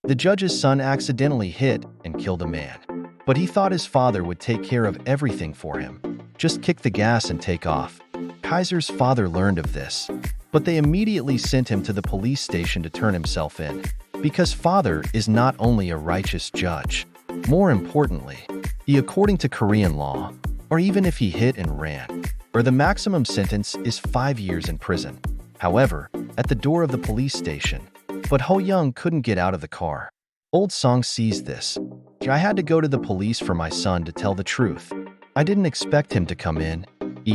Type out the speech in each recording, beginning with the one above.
The judge's son accidentally hit and killed a man, but he thought his father would take care of everything for him. Just kick the gas and take off. Kaiser's father learned of this, but they immediately sent him to the police station to turn himself in, because father is not only a righteous judge. More importantly, according to Korean law, or even if he hit and ran, or the maximum sentence is 5 years in prison. However, at the door of the police station, but Ho Young couldn't get out of the car. Old Song sees this. I had to go to the police for my son to tell the truth. I didn't expect him to come in.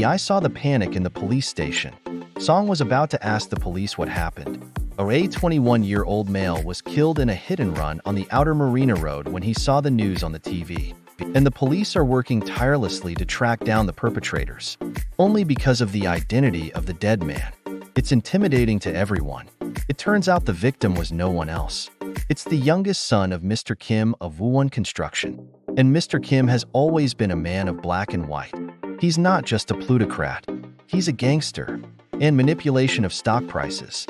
I saw the panic in the police station. Song was about to ask the police what happened. A 21-year-old male was killed in a hit-and-run on the Outer Marina Road when he saw the news on the TV. And the police are working tirelessly to track down the perpetrators, only because of the identity of the dead man. It's intimidating to everyone. It turns out the victim was no one else. It's the youngest son of Mr. Kim of Wooon Construction. And Mr. Kim has always been a man of black and white. He's not just a plutocrat. He's a gangster. And manipulation of stock prices.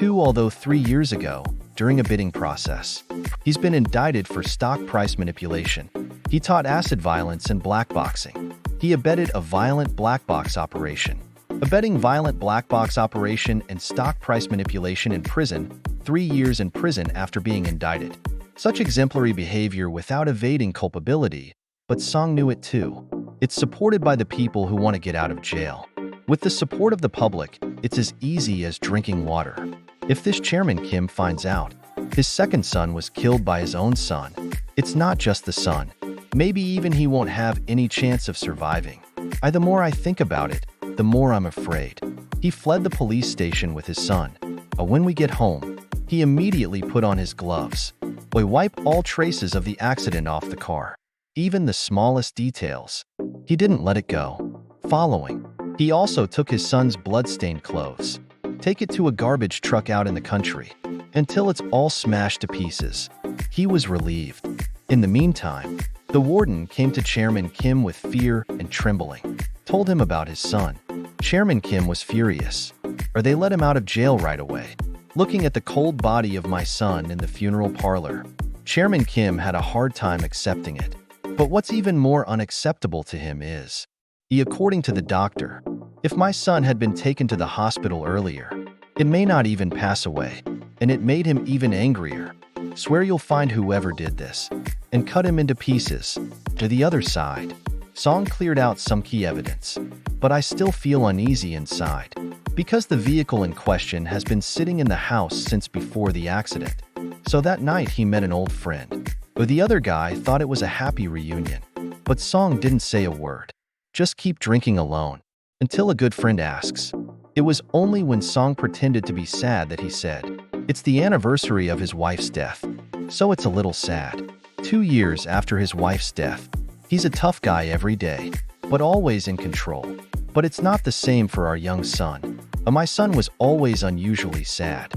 Although 3 years ago, during a bidding process, he's been indicted for stock price manipulation. He taught acid violence and blackboxing. He abetted a violent black box operation. Abetting violent black box operation and stock price manipulation in prison, 3 years in prison after being indicted. Such exemplary behavior without evading culpability, but Song knew it too. It's supported by the people who want to get out of jail. With the support of the public, it's as easy as drinking water. If this Chairman Kim finds out, his second son was killed by his own son, it's not just the son. Maybe even he won't have any chance of surviving. The more I think about it, the more I'm afraid. He fled the police station with his son. When we get home, he immediately put on his gloves. We wipe all traces of the accident off the car, even the smallest details. He didn't let it go. Following, he also took his son's blood-stained clothes, take it to a garbage truck out in the country, until it's all smashed to pieces. He was relieved. In the meantime, the warden came to Chairman Kim with fear and trembling, told him about his son. Chairman Kim was furious. They let him out of jail right away. Looking at the cold body of my son in the funeral parlor, Chairman Kim had a hard time accepting it. But what's even more unacceptable to him is, according to the doctor, if my son had been taken to the hospital earlier, it may not even pass away, and it made him even angrier. Swear you'll find whoever did this, and cut him into pieces. To the other side, Song cleared out some key evidence, but I still feel uneasy inside, because the vehicle in question has been sitting in the house since before the accident. So that night he met an old friend, but the other guy thought it was a happy reunion. But Song didn't say a word. Just keep drinking alone, until a good friend asks. It was only when Song pretended to be sad that he said, it's the anniversary of his wife's death, so it's a little sad. 2 years after his wife's death, he's a tough guy every day, but always in control. But it's not the same for our young son. My son was always unusually sad.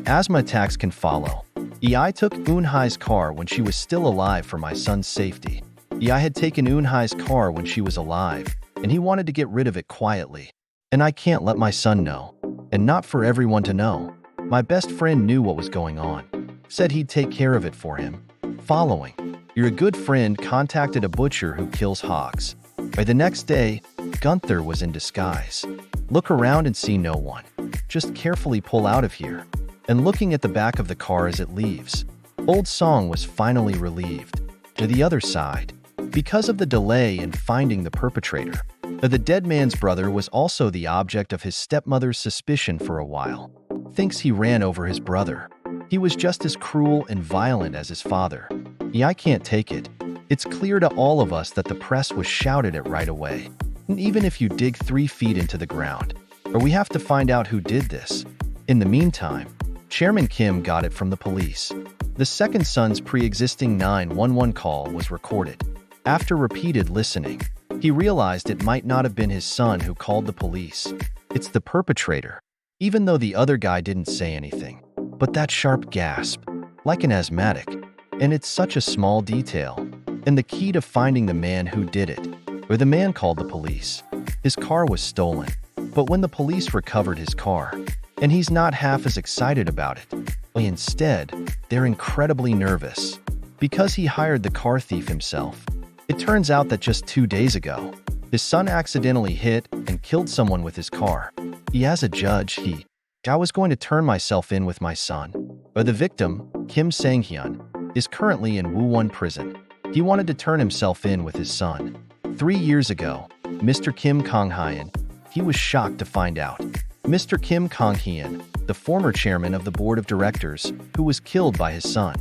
Asthma attacks can follow. I took Eunhai's car when she was still alive for my son's safety. I had taken Eunhai's car when she was alive, and he wanted to get rid of it quietly. And I can't let my son know. And not for everyone to know. My best friend knew what was going on. Said he'd take care of it for him. Following, your good friend contacted a butcher who kills hogs. By the next day, Gunther was in disguise. Look around and see no one. Just carefully pull out of here. And looking at the back of the car as it leaves, Old Song was finally relieved. To the other side, because of the delay in finding the perpetrator, the dead man's brother was also the object of his stepmother's suspicion for a while. Thinks he ran over his brother. He was just as cruel and violent as his father. I can't take it. It's clear to all of us that the press was shouted at right away. And even if you dig 3 feet into the ground, or we have to find out who did this. In the meantime, Chairman Kim got it from the police. The second son's pre-existing 911 call was recorded. After repeated listening, he realized it might not have been his son who called the police. It's the perpetrator, even though the other guy didn't say anything. But that sharp gasp, like an asthmatic, and it's such a small detail, and the key to finding the man who did it, or the man called the police. His car was stolen, but when the police recovered his car, and he's not half as excited about it. Instead, they're incredibly nervous. Because he hired the car thief himself. It turns out that just 2 days ago, his son accidentally hit and killed someone with his car. As a judge, I was going to turn myself in with my son. But the victim, Kim Sang-hyun, is currently in Woo-won prison. He wanted to turn himself in with his son. 3 years ago, Mr. Kim Kang-hyun, he was shocked to find out. Mr. Kim Kang-hyun, the former chairman of the board of directors, who was killed by his son.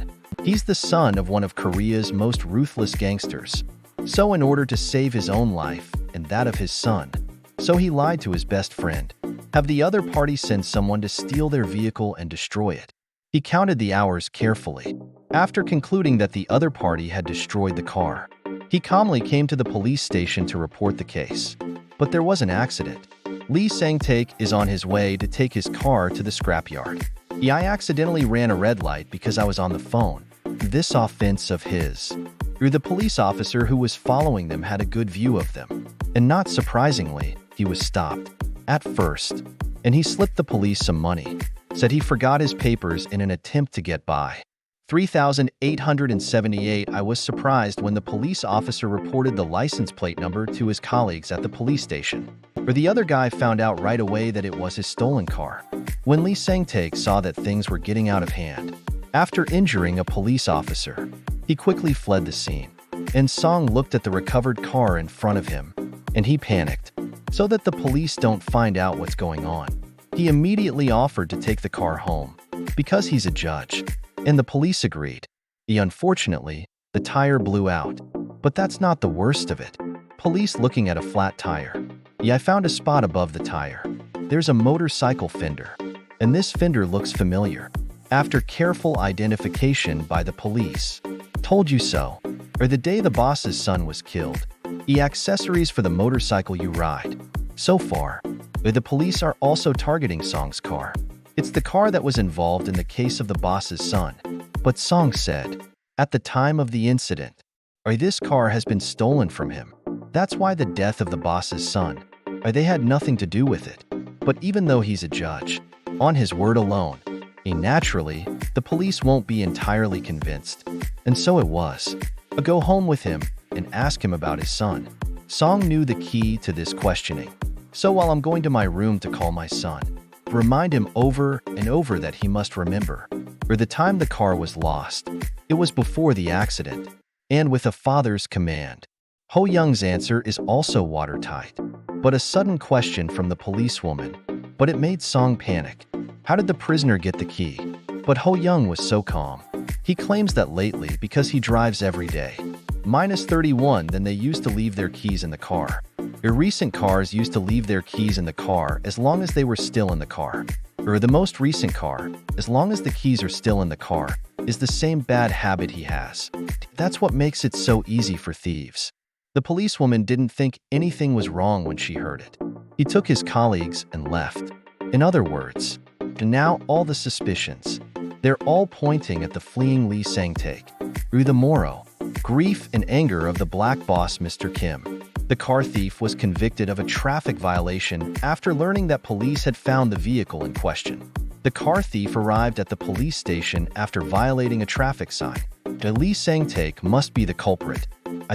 He's the son of one of Korea's most ruthless gangsters. So in order to save his own life and that of his son, he lied to his best friend. Have the other party send someone to steal their vehicle and destroy it. He counted the hours carefully. After concluding that the other party had destroyed the car, he calmly came to the police station to report the case. But there was an accident. Lee Sang-taek is on his way to take his car to the scrapyard. I accidentally ran a red light because I was on the phone. This offense of his. The police officer who was following them had a good view of them. And not surprisingly, he was stopped. At first, and he slipped the police some money. Said he forgot his papers in an attempt to get by. 3,878. I was surprised when the police officer reported the license plate number to his colleagues at the police station. The other guy found out right away that it was his stolen car. When Lee Sang-taek saw that things were getting out of hand, after injuring a police officer, he quickly fled the scene. And Song looked at the recovered car in front of him, and he panicked. So that the police don't find out what's going on, he immediately offered to take the car home, because he's a judge. And the police agreed. Unfortunately, the tire blew out. But that's not the worst of it. Police looking at a flat tire. I found a spot above the tire. There's a motorcycle fender. And this fender looks familiar. After careful identification by the police. Told you so. Or the day the boss's son was killed. Accessories for the motorcycle you ride. So far, the police are also targeting Song's car. It's the car that was involved in the case of the boss's son. But Song said, at the time of the incident, this car has been stolen from him. That's why the death of the boss's son. They had nothing to do with it. But even though he's a judge, on his word alone, naturally, the police won't be entirely convinced. And so it was. Go home with him and ask him about his son. Song knew the key to this questioning. So while I'm going to my room to call my son, remind him over and over that he must remember. The time the car was lost, it was before the accident. And with a father's command. Ho Young's answer is also watertight. But a sudden question from the policewoman. But it made Song panic. How did the prisoner get the key? But Ho Young was so calm. He claims that lately, because he drives every day, -31 then they used to leave their keys in the car. Recent cars used to leave their keys in the car as long as they were still in the car. The most recent car, as long as the keys are still in the car, is the same bad habit he has. That's what makes it so easy for thieves. The policewoman didn't think anything was wrong when she heard it. He took his colleagues and left. In other words, and now all the suspicions, they're all pointing at the fleeing Lee Sang-taek. The morrow, grief and anger of the black boss Mr. Kim. The car thief was convicted of a traffic violation after learning that police had found the vehicle in question. The car thief arrived at the police station after violating a traffic sign. Lee Sang-taek must be the culprit.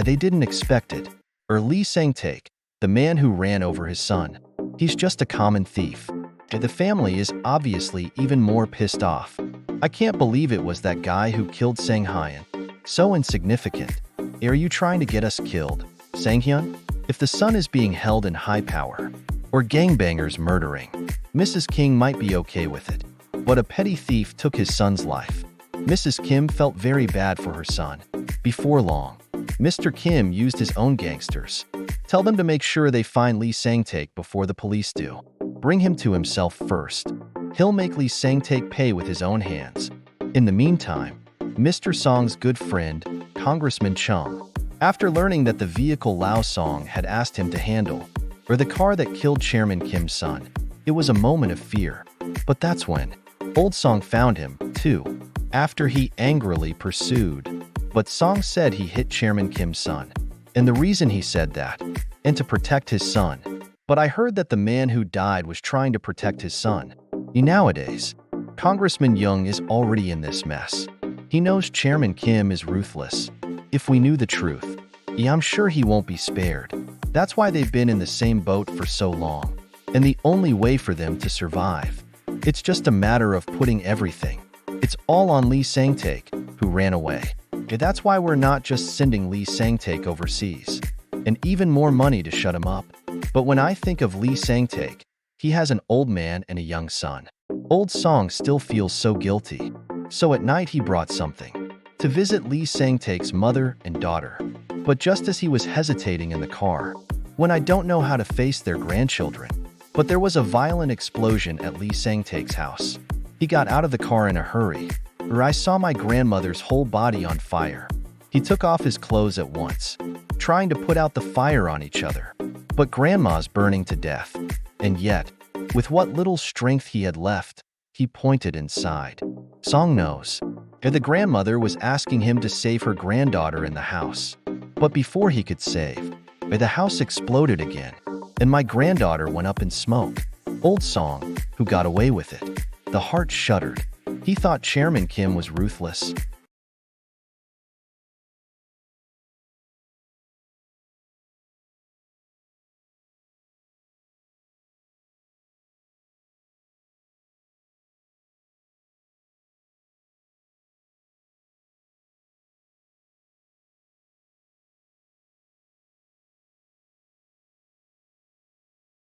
They didn't expect it. Lee Sang-taek, the man who ran over his son. He's just a common thief. The family is obviously even more pissed off. I can't believe it was that guy who killed Sang-hyun. So insignificant. Are you trying to get us killed, Sang-hyun? If the son is being held in high power, or gangbangers murdering, Mrs. King might be okay with it. But a petty thief took his son's life. Mrs. Kim felt very bad for her son. Before long, Mr. Kim used his own gangsters. Tell them to make sure they find Lee Sang-taek before the police do. Bring him to himself first. He'll make Lee Sang-taek pay with his own hands. In the meantime, Mr. Song's good friend, Congressman Chung, after learning that the vehicle Lao Song had asked him to handle, the car that killed Chairman Kim's son, it was a moment of fear. But that's when Old Song found him, too, after he angrily pursued. But Song said he hit Chairman Kim's son. And the reason he said that, and to protect his son. But I heard that the man who died was trying to protect his son. Nowadays, Congressman Young is already in this mess. He knows Chairman Kim is ruthless. If we knew the truth, yeah, I'm sure he won't be spared. That's why they've been in the same boat for so long. And the only way for them to survive. It's just a matter of putting everything. It's all on Lee Sang-taek, who ran away. Yeah, that's why we're not just sending Lee Sang-taek overseas. And even more money to shut him up. But when I think of Lee Sang-taek, he has an old man and a young son. Old Song still feels so guilty. So at night he brought something to visit Lee Sang-taek's mother and daughter. But just as he was hesitating in the car, when I don't know how to face their grandchildren, but there was a violent explosion at Lee Sang-taek's house. He got out of the car in a hurry, or I saw my grandmother's whole body on fire. He took off his clothes at once, trying to put out the fire on each other. But Grandma's burning to death. And yet, with what little strength he had left, he pointed inside. Song knows. The grandmother was asking him to save her granddaughter in the house. But before he could save, the house exploded again, and my granddaughter went up in smoke. Old Song, who got away with it. The heart shuddered. He thought Chairman Kim was ruthless,